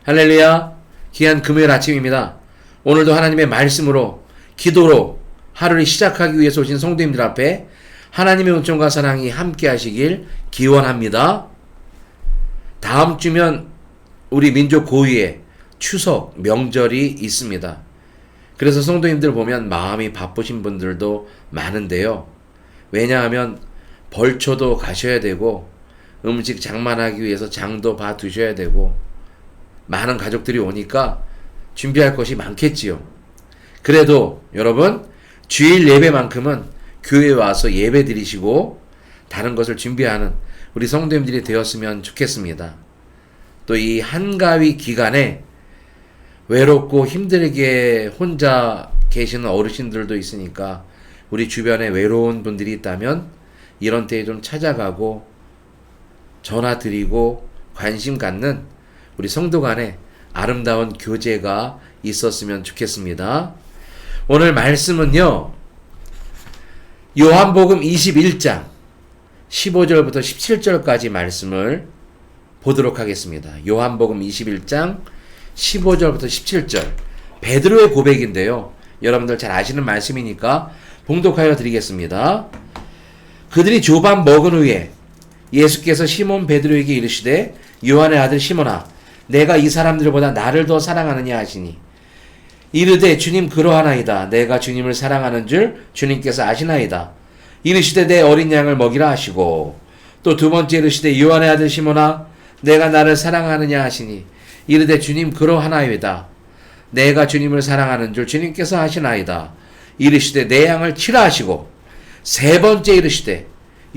할렐루야. 귀한 금요일 아침입니다. 오늘도 하나님의 말씀으로 기도로 하루를 시작하기 위해서 오신 성도님들 앞에 하나님의 은총과 사랑이 함께 하시길 기원합니다. 다음 주면 우리 민족 고유의 추석 명절이 있습니다. 그래서 성도님들 보면 마음이 바쁘신 분들도 많은데요. 왜냐하면 벌초도 가셔야 되고 음식 장만하기 위해서 장도 봐 두셔야 되고 많은 가족들이 오니까 준비할 것이 많겠지요. 그래도 여러분 주일 예배만큼은 교회에 와서 예배 드리시고 다른 것을 준비하는 우리 성도님들이 되었으면 좋겠습니다. 또 이 한가위 기간에 외롭고 힘들게 혼자 계시는 어르신들도 있으니까 우리 주변에 외로운 분들이 있다면 이런 때에 좀 찾아가고 전화 드리고 관심 갖는 우리 성도 간에 아름다운 교제가 있었으면 좋겠습니다. 오늘 말씀은요, 요한복음 21장 15절부터 17절까지 말씀을 보도록 하겠습니다. 요한복음 21장 15절부터 17절 베드로의 고백인데요. 여러분들 잘 아시는 말씀이니까 봉독하여 드리겠습니다. 그들이 조반 먹은 후에 예수께서 시몬 베드로에게 이르시되 요한의 아들 시몬아 내가 이 사람들보다 나를 더 사랑하느냐 하시니 이르되 주님 그러하나이다. 내가 주님을 사랑하는 줄 주님께서 아시나이다. 이르시되 내 어린 양을 먹이라 하시고 또 두 번째 이르시되 요한의 아들 시몬아 내가 나를 사랑하느냐 하시니 이르되 주님 그러하나이다. 내가 주님을 사랑하는 줄 주님께서 아시나이다. 이르시되 내 양을 치라 하시고 세 번째 이르시되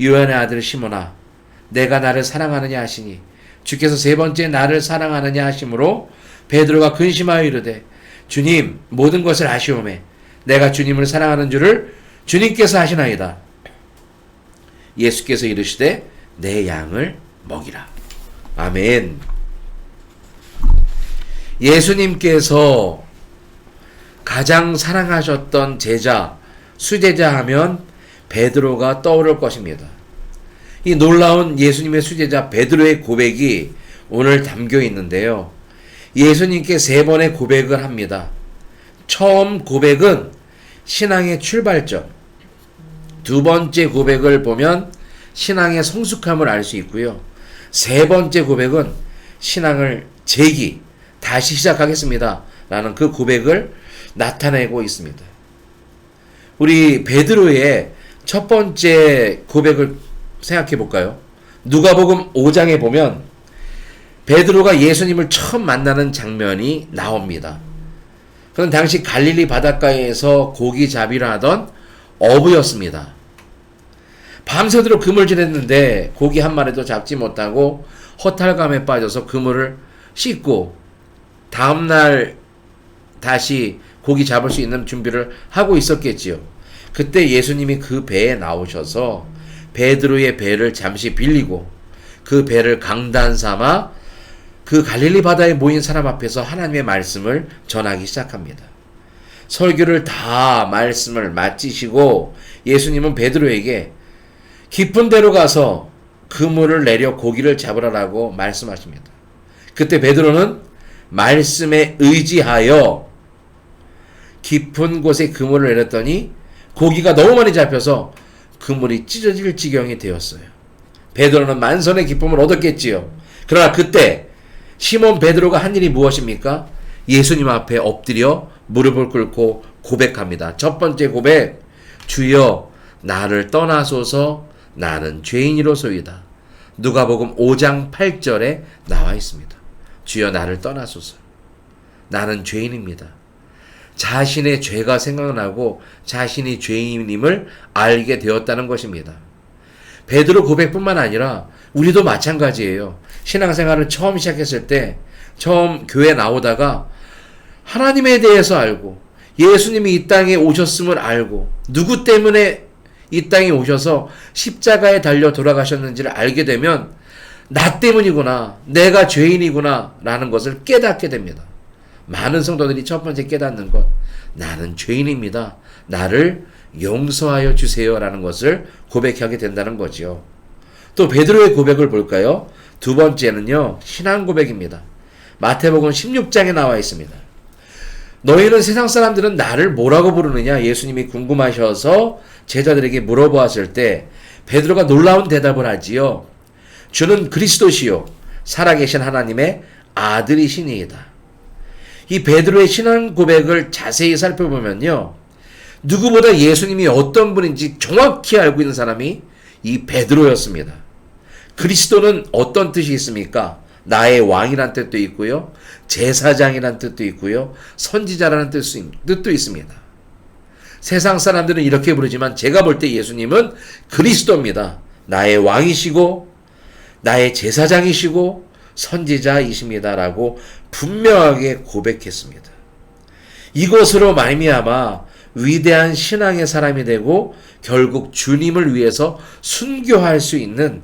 요한의 아들 시몬아 내가 나를 사랑하느냐 하시니 주께서 세 번째 나를 사랑하느냐 하심으로 베드로가 근심하여 이르되 주님 모든 것을 아시오매 내가 주님을 사랑하는 줄을 주님께서 아시나이다. 예수께서 이르시되 내 양을 먹이라. 아멘. 예수님께서 가장 사랑하셨던 제자, 수제자 하면 베드로가 떠오를 것입니다. 이 놀라운 예수님의 수제자 베드로의 고백이 오늘 담겨 있는데요. 예수님께 세 번의 고백을 합니다. 처음 고백은 신앙의 출발점, 두 번째 고백을 보면 신앙의 성숙함을 알 수 있고요. 세 번째 고백은 신앙을 다시 시작하겠습니다 라는 그 고백을 나타내고 있습니다. 우리 베드로의 첫 번째 고백을 생각해 볼까요? 누가복음 5장에 보면 베드로가 예수님을 처음 만나는 장면이 나옵니다. 그는 당시 갈릴리 바닷가에서 고기 잡이를 하던 어부였습니다. 밤새도록 그물질했는데 고기 한 마리도 잡지 못하고 허탈감에 빠져서 그물을 씻고 다음날 다시 고기 잡을 수 있는 준비를 하고 있었겠지요. 그때 예수님이 그 배에 나오셔서 베드로의 배를 잠시 빌리고 그 배를 강단 삼아 그 갈릴리 바다에 모인 사람 앞에서 하나님의 말씀을 전하기 시작합니다. 설교를 다 말씀을 마치시고 예수님은 베드로에게 깊은 데로 가서 그물을 내려 고기를 잡으라고 말씀하십니다. 그때 베드로는 말씀에 의지하여 깊은 곳에 그물을 내렸더니 고기가 너무 많이 잡혀서 그물이 찢어질 지경이 되었어요. 베드로는 만선의 기쁨을 얻었겠지요. 그러나 그때 시몬 베드로가 한 일이 무엇입니까? 예수님 앞에 엎드려 무릎을 꿇고 고백합니다. 첫 번째 고백, 주여 나를 떠나소서 나는 죄인이로소이다. 누가복음 5장 8절에 나와 있습니다. 주여 나를 떠나소서 나는 죄인입니다. 자신의 죄가 생각나고 자신이 죄인임을 알게 되었다는 것입니다. 베드로 고백뿐만 아니라 우리도 마찬가지예요. 신앙생활을 처음 시작했을 때 처음 교회 나오다가 하나님에 대해서 알고 예수님이 이 땅에 오셨음을 알고 누구 때문에 이 땅에 오셔서 십자가에 달려 돌아가셨는지를 알게 되면 나 때문이구나, 내가 죄인이구나 라는 것을 깨닫게 됩니다. 많은 성도들이 첫 번째 깨닫는 것, 나는 죄인입니다. 나를 용서하여 주세요 라는 것을 고백하게 된다는 거지요. 또 베드로의 고백을 볼까요? 두 번째는요, 신앙 고백입니다. 마태복음 16장에 나와 있습니다. 너희는 세상 사람들은 나를 뭐라고 부르느냐? 예수님이 궁금하셔서 제자들에게 물어보았을 때 베드로가 놀라운 대답을 하지요. 주는 그리스도시요 살아계신 하나님의 아들이시니이다. 이 베드로의 신앙 고백을 자세히 살펴보면요, 누구보다 예수님이 어떤 분인지 정확히 알고 있는 사람이 이 베드로였습니다. 그리스도는 어떤 뜻이 있습니까? 나의 왕이란 뜻도 있고요, 제사장이란 뜻도 있고요, 선지자라는 뜻도 있습니다. 세상 사람들은 이렇게 부르지만 제가 볼 때 예수님은 그리스도입니다. 나의 왕이시고 나의 제사장이시고 선지자이십니다라고 분명하게 고백했습니다. 이것으로 말미암아 위대한 신앙의 사람이 되고 결국 주님을 위해서 순교할 수 있는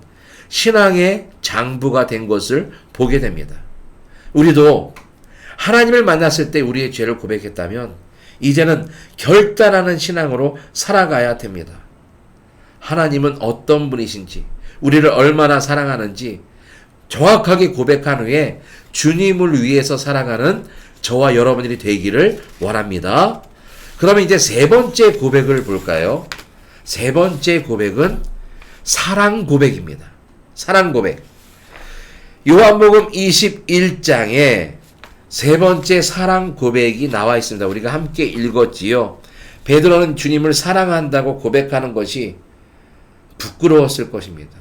신앙의 장부가 된 것을 보게 됩니다. 우리도 하나님을 만났을 때 우리의 죄를 고백했다면 이제는 결단하는 신앙으로 살아가야 됩니다. 하나님은 어떤 분이신지, 우리를 얼마나 사랑하는지 정확하게 고백한 후에 주님을 위해서 살아가는 저와 여러분들이 되기를 원합니다. 그러면 이제 세 번째 고백을 볼까요? 세 번째 고백은 사랑 고백입니다. 사랑 고백. 요한복음 21장에 세 번째 사랑 고백이 나와 있습니다. 우리가 함께 읽었지요. 베드로는 주님을 사랑한다고 고백하는 것이 부끄러웠을 것입니다.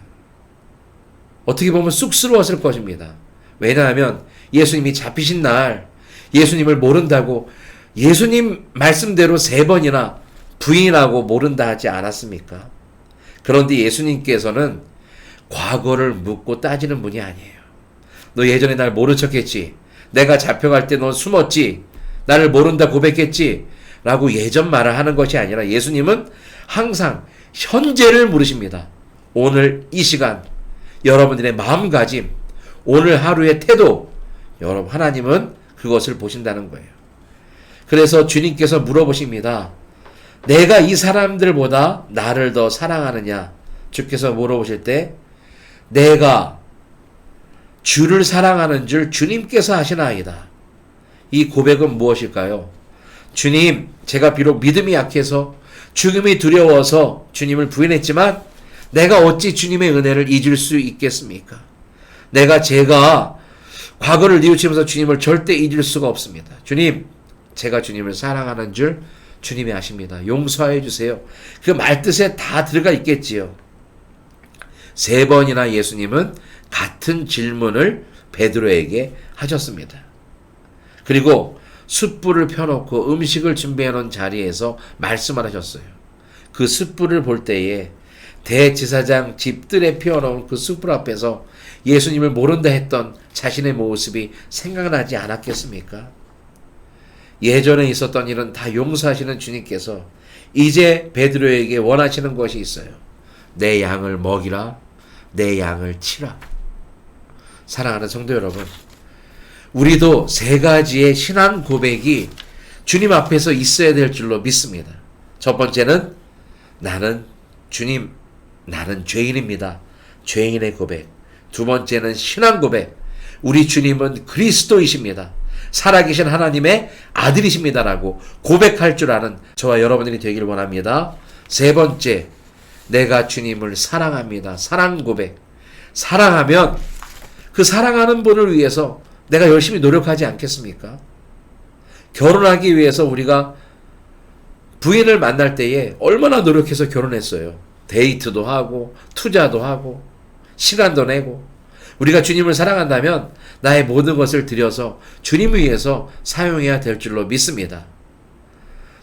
어떻게 보면 쑥스러웠을 것입니다. 왜냐하면 예수님이 잡히신 날 예수님을 모른다고 예수님 말씀대로 3번이나 부인하고 모른다 하지 않았습니까? 그런데 예수님께서는 과거를 묻고 따지는 분이 아니에요. 너 예전에 날 모른 척했지? 내가 잡혀갈 때 넌 숨었지? 나를 모른다 고백했지? 라고 예전 말을 하는 것이 아니라 예수님은 항상 현재를 물으십니다. 오늘 이 시간 여러분들의 마음가짐, 오늘 하루의 태도, 여러분 하나님은 그것을 보신다는 거예요. 그래서 주님께서 물어보십니다. 내가 이 사람들보다 나를 더 사랑하느냐? 주께서 물어보실 때 내가 주를 사랑하는 줄 주님께서 하시나이다. 이 고백은 무엇일까요? 주님, 제가 비록 믿음이 약해서 죽음이 두려워서 주님을 부인했지만 내가 어찌 주님의 은혜를 잊을 수 있겠습니까? 제가 과거를 뉘우치면서 주님을 절대 잊을 수가 없습니다. 주님, 제가 주님을 사랑하는 줄 주님이 아십니다. 용서해 주세요. 그 말뜻에 다 들어가 있겠지요. 3번이나 예수님은 같은 질문을 베드로에게 하셨습니다. 그리고 숯불을 펴놓고 음식을 준비해 놓은 자리에서 말씀을 하셨어요. 그 숯불을 볼 때에 대제사장 집들에 피워놓은 그 숯불 앞에서 예수님을 모른다 했던 자신의 모습이 생각나지 않았겠습니까? 예전에 있었던 일은 다 용서하시는 주님께서 이제 베드로에게 원하시는 것이 있어요. 내 양을 먹이라, 내 양을 치라. 사랑하는 성도 여러분, 우리도 3가지의 신앙 고백이 주님 앞에서 있어야 될 줄로 믿습니다. 첫 번째는 주님, 나는 죄인입니다. 죄인의 고백. 두 번째는 신앙 고백. 우리 주님은 그리스도이십니다. 살아계신 하나님의 아들이십니다라고 고백할 줄 아는 저와 여러분들이 되길 원합니다. 3번째, 내가 주님을 사랑합니다. 사랑 고백. 사랑하면 그 사랑하는 분을 위해서 내가 열심히 노력하지 않겠습니까? 결혼하기 위해서 우리가 부인을 만날 때에 얼마나 노력해서 결혼했어요. 데이트도 하고 투자도 하고 시간도 내고. 우리가 주님을 사랑한다면 나의 모든 것을 들여서 주님을 위해서 사용해야 될 줄로 믿습니다.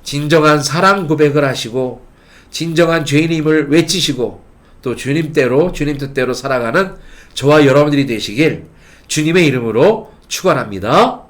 진정한 사랑 고백을 하시고 진정한 죄인임을 외치시고 또 주님 뜻대로 살아가는 저와 여러분들이 되시길 주님의 이름으로 축원합니다.